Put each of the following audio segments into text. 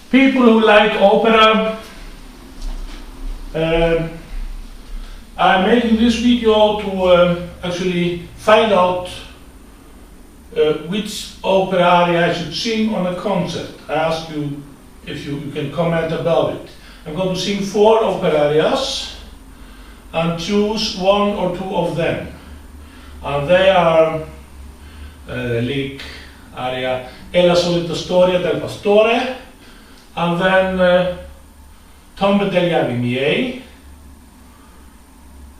People who like opera, I'm making this video to actually find out which opera aria I should sing on a concert. I ask you if you can comment about it. I'm going to sing 4 opera arias and choose 1 or 2 of them. And they are the lyric aria E la solita storia del pastore, and then Tombe degli avi miei,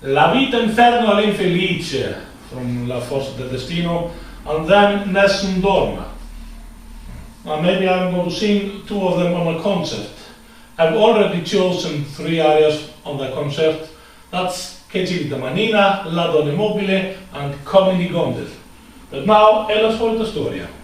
La vita inferno all'infelice from La Forza del Destino, and then Nessun Dorma. Now maybe I'm going to sing 2 of them on a concert. I've already chosen 3 arias on the concert. That's Che Giri da Manina, La Donna Mobile, and Comedy Gondel. But now, è la solita storia.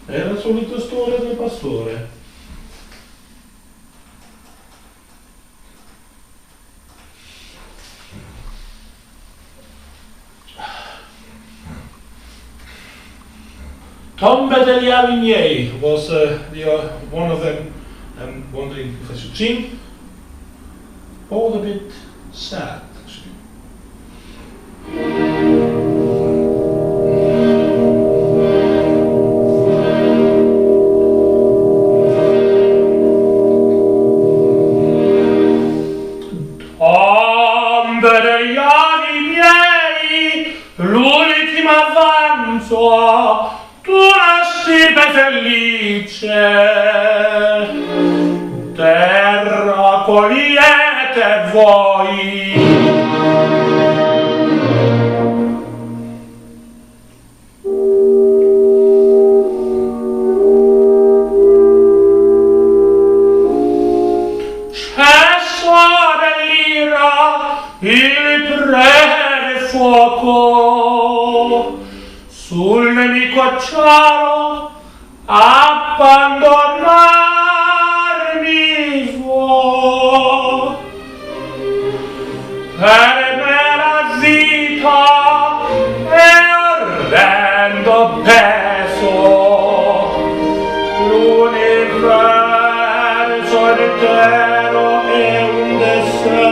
È la solita storia del pastore. Tombe degli avi miei was one of them. I'm wondering if I should sing. All a bit sad, actually. Tombe degli avi miei, l'ultimo avanzo, tu nasci felice, terra cogliete voi. Cesso dell'ira il breve fuoco, sul nemico acciaro abbandonarmi vuoi. Per me la vita è orrendo peso, l'universo intero è un deserto,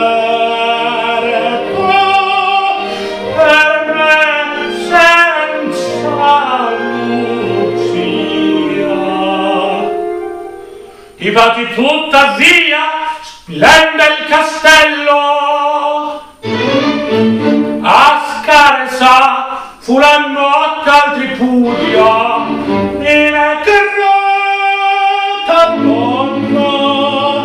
per me senza lucia. Infatti tuttavia splende il castello, a Scarsa fu la notte al tripudio, in grata donna,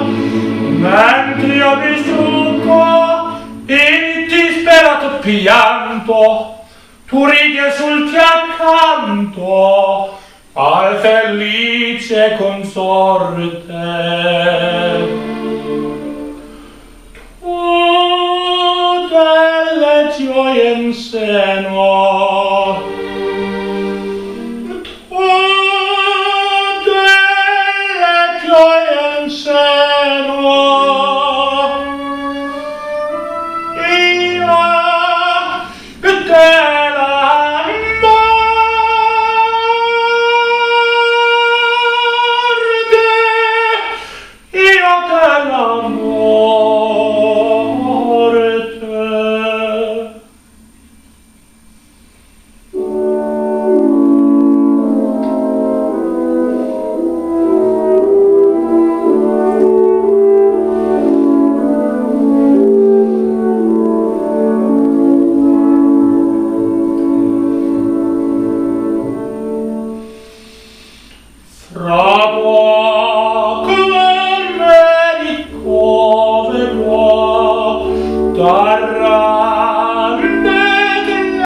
mentre io mi strucco in disperato pianto, tu ridi e sulti accanto al felice consorte.